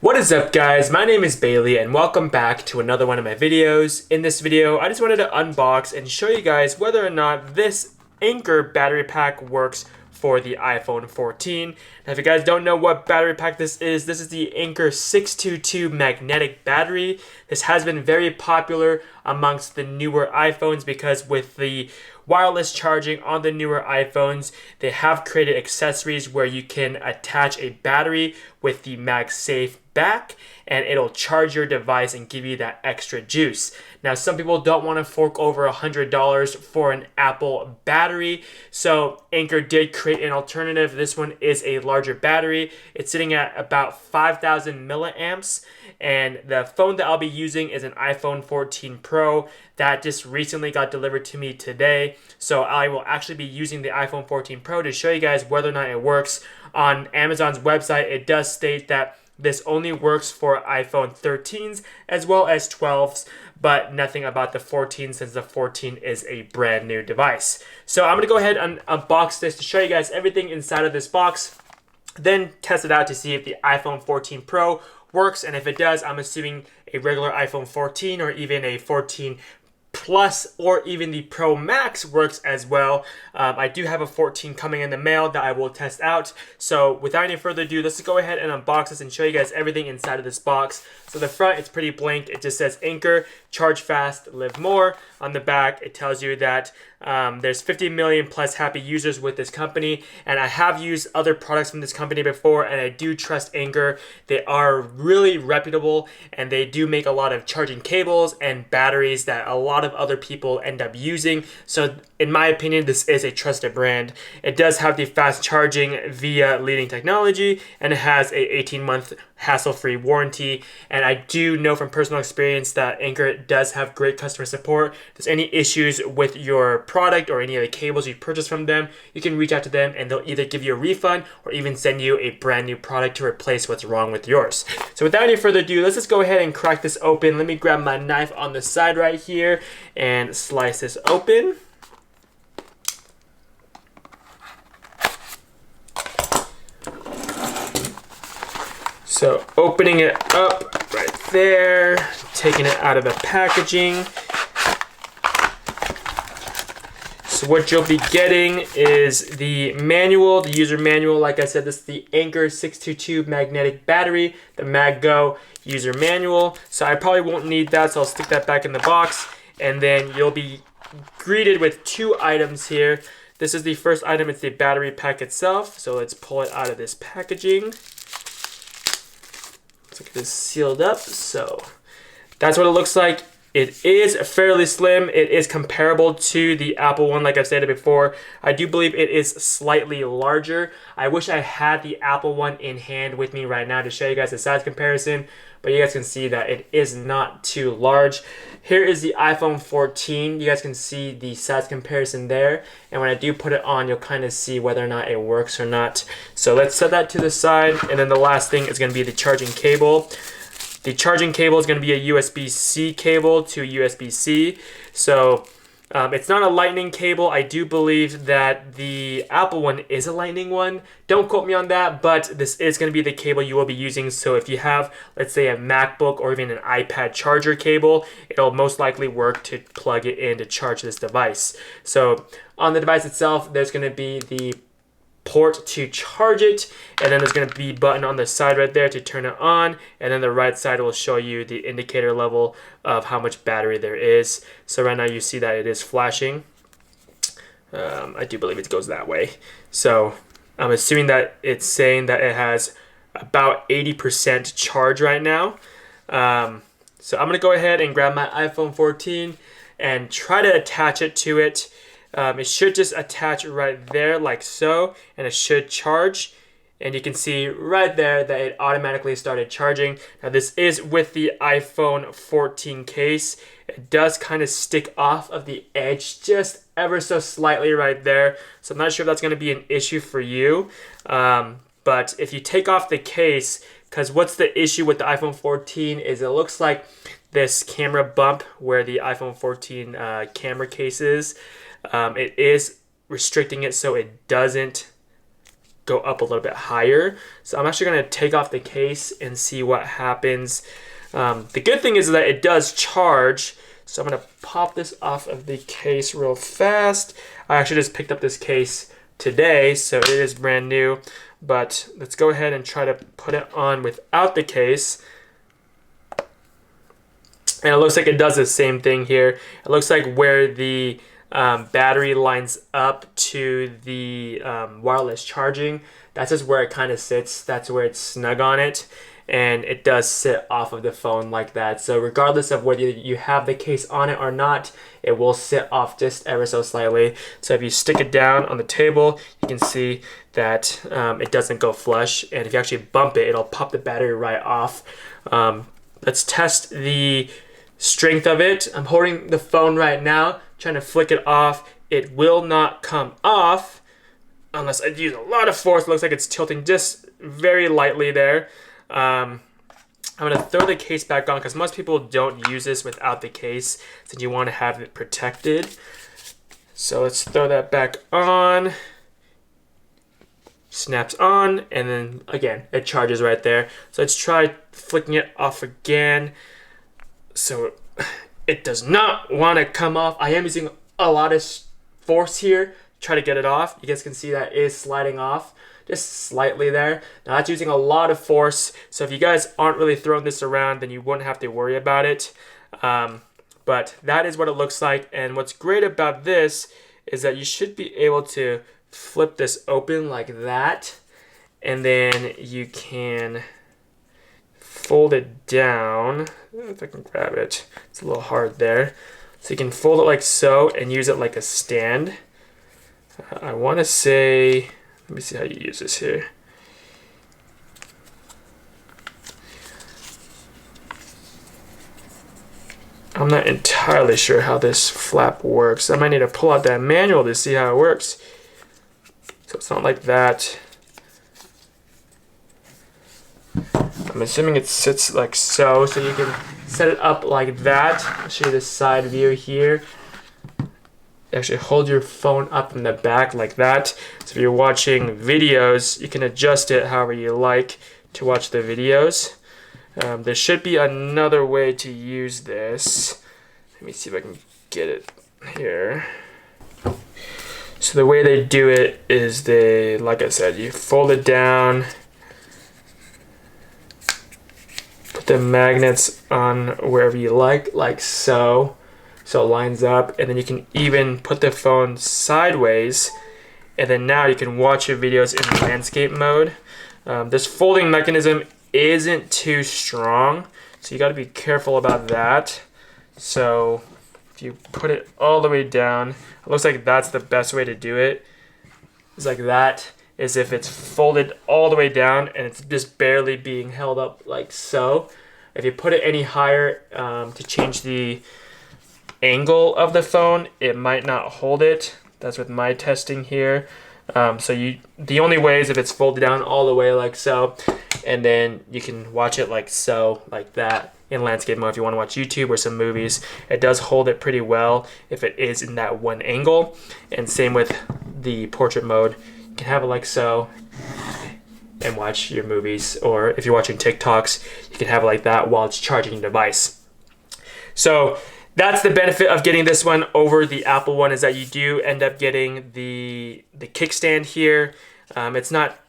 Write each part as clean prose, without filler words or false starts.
What is up, guys? My name is Bailey and welcome back to another one of my videos. In this video, I just wanted to unbox and show you guys whether or not this Anker battery pack works for the iPhone 14. Now, if you guys don't know what battery pack this is the Anker 622 magnetic battery. This has been very popular amongst the newer iPhones because with the wireless charging on the newer iPhones, they have created accessories where you can attach a battery with the MagSafe back and it'll charge your device and give you that extra juice. Now, some people don't want to fork over $100 for an Apple battery, so Anker did create an alternative. This one is a larger battery. It's sitting at about 5,000 milliamps, and the phone that I'll be using is an iPhone 14 Pro that just recently got delivered to me today. So I will actually be using the iPhone 14 Pro to show you guys whether or not it works. On Amazon's website, it does state that this only works for iPhone 13s as well as 12s, but nothing about the 14 since the 14 is a brand new device. So I'm going to go ahead and unbox this to show you guys everything inside of this box, then test it out to see if the iPhone 14 Pro works, and if it does, I'm assuming a regular iPhone 14 or even a 14 Plus or even the Pro Max works as well. I do have a 14 coming in the mail that I will test out. So without any further ado, let's go ahead and unbox this and show you guys everything inside of this box. So the front, it's pretty blank. It just says Anker, charge fast, live more. On the back, it tells you that there's 50 million plus happy users with this company, and I have used other products from this company before, and I do trust Anker. They are really reputable, and they do make a lot of charging cables and batteries that a lot of other people end up using. So in my opinion, this is a trusted brand. It does have the fast charging via leading technology, and it has a 18-month hassle-free warranty. And I do know from personal experience that Anker does have great customer support. If there's any issues with your product or any of the cables you purchase from them, you can reach out to them and they'll either give you a refund or even send you a brand new product to replace what's wrong with yours. So without any further ado, let's just go ahead and crack this open. Let me grab my knife on the side right here and slice this open. So opening it up right there, taking it out of the packaging. So what you'll be getting is the manual, the user manual. Like I said, this is the Anker 622 magnetic battery, the MagGo user manual. So I probably won't need that, so I'll stick that back in the box. And then you'll be greeted with two items here. This is the first item, it's the battery pack itself. So let's pull it out of this packaging. Looks like it is sealed up, so that's what it looks like. It is fairly slim. It is comparable to the Apple one, like I've said before. I do believe it is slightly larger. I wish I had the Apple one in hand with me right now to show you guys the size comparison, but you guys can see that it is not too large. Here is the iPhone 14. You guys can see the size comparison there, and when I do put it on, you'll kind of see whether or not it works or not. So let's set that to the side, and then the last thing is going to be the charging cable. The charging cable is going to be a USB-C cable to USB-C. So it's not a lightning cable. I do believe that the Apple one is a lightning one. Don't quote me on that, but this is going to be the cable you will be using. So if you have, let's say, a MacBook or even an iPad charger cable, it'll most likely work to plug it in to charge this device. So on the device itself, there's going to be the port to charge it, and then there's going to be a button on the side right there to turn it on, and then the right side will show you the indicator level of how much battery there is. So right now you see that it is flashing. I do believe it goes that way. So I'm assuming that it's saying that it has about 80% charge right now. So I'm going to go ahead and grab my iPhone 14 and try to attach it to it. It should just attach right there like so, and it should charge. And you can see right there that it automatically started charging. Now this is with the iPhone 14 case. It does kind of stick off of the edge just ever so slightly right there. So I'm not sure if that's going to be an issue for you. But if you take off the case, because what's the issue with the iPhone 14 is it looks like this camera bump where the iPhone 14 camera case is. It is restricting it so it doesn't go up a little bit higher. So I'm actually going to take off the case and see what happens. The good thing is that it does charge. So I'm going to pop this off of the case real fast. I actually just picked up this case today, so it is brand new. But let's go ahead and try to put it on without the case. And it looks like it does the same thing here. It looks like where the battery lines up to the wireless charging, that's just where it kind of sits. That's where it's snug on it. And it does sit off of the phone like that. So regardless of whether you have the case on it or not, it will sit off just ever so slightly. So if you stick it down on the table, you can see that it doesn't go flush. And if you actually bump it, it'll pop the battery right off. Let's test the strength of it. I'm holding the phone right now, trying to flick it off. It will not come off unless I use a lot of force. It looks like it's tilting just very lightly there. I'm going to throw the case back on because most people don't use this without the case since you want to have it protected. So let's throw that back on. Snaps on, and then again, it charges right there. So let's try flicking it off again. So it does not want to come off. I am using a lot of force here, try to get it off. You guys can see that is sliding off just slightly there. Now that's using a lot of force. So if you guys aren't really throwing this around, then you wouldn't have to worry about it. But that is what it looks like. And what's great about this is that you should be able to flip this open like that. And then you can fold it down. If I can grab it, it's a little hard there. So you can fold it like so and use it like a stand. I want to say, let me see how you use this here. I'm not entirely sure how this flap works. I might need to pull out that manual to see how it works. So it's not like that. I'm assuming it sits like so, so you can set it up like that. I'll show you the side view here. Actually hold your phone up in the back like that. So if you're watching videos, you can adjust it however you like to watch the videos. There should be another way to use this. Let me see if I can get it here. So the way they do it is like I said, you fold it down, put the magnets on wherever you like so. So it lines up, and then you can even put the phone sideways, and then now you can watch your videos in landscape mode. This folding mechanism isn't too strong, so you got to be careful about that. So if you put it all the way down, it looks like that's the best way to do it. It's like that, is if it's folded all the way down and it's just barely being held up like so. If you put it any higher to change the angle of the phone, it might not hold it. That's with my testing here. The only way is if it's folded down all the way like so, and then you can watch it like so, like that in landscape mode if you want to watch YouTube or some movies. It does hold it pretty well if it is in that one angle, and same with the portrait mode. You can have it like so and watch your movies, or if you're watching TikToks, you can have it like that while it's charging your device. So that's the benefit of getting this one over the Apple one, is that you do end up getting the kickstand here. It's not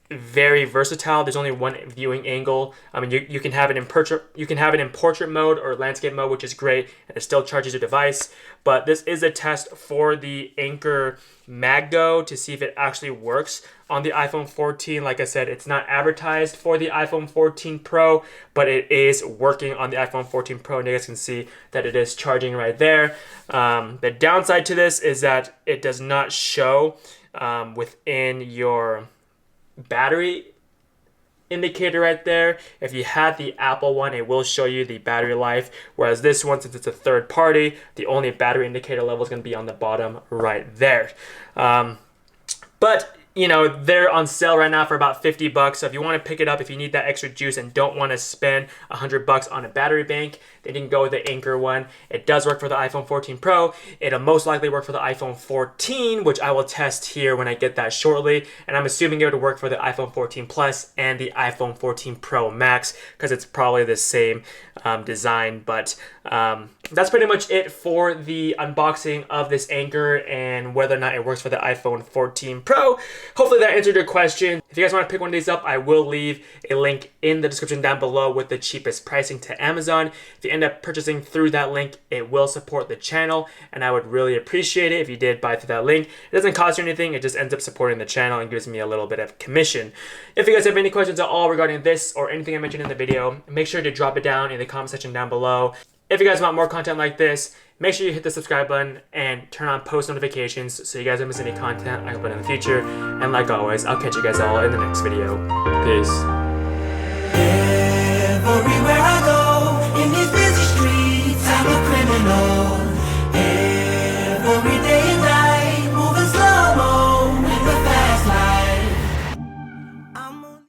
very versatile. There's only one viewing angle. I mean, you can have it in portrait mode or landscape mode, which is great, and it still charges your device. But this is a test for the Anker MagGo to see if it actually works on the iPhone 14. Like I said, it's not advertised for the iPhone 14 Pro, but it is working on the iPhone 14 Pro, and you guys can see that it is charging right there. The downside to this is that it does not show within your battery indicator right there. If you had the Apple one, it will show you the battery life, whereas this one, since it's a third party, the only battery indicator level is going to be on the bottom right there. But you know, they're on sale right now for about 50 bucks. So if you want to pick it up, if you need that extra juice and don't want to spend 100 bucks on a battery bank, then you can go with the Anker one. It does work for the iPhone 14 Pro. It'll most likely work for the iPhone 14, which I will test here when I get that shortly. And I'm assuming it would work for the iPhone 14 Plus and the iPhone 14 Pro Max because it's probably the same design. But that's pretty much it for the unboxing of this Anker and whether or not it works for the iPhone 14 Pro. Hopefully that answered your question. If you guys want to pick one of these up, I will leave a link in the description down below with the cheapest pricing to Amazon. If you end up purchasing through that link, it will support the channel, and I would really appreciate it if you did buy through that link. It doesn't cost you anything, it just ends up supporting the channel and gives me a little bit of commission. If you guys have any questions at all regarding this or anything I mentioned in the video, make sure to drop it down in the comment section down below. If you guys want more content like this, make sure you hit the subscribe button and turn on post notifications so you guys don't miss any content I upload in the future. And like always, I'll catch you guys all in the next video. Peace.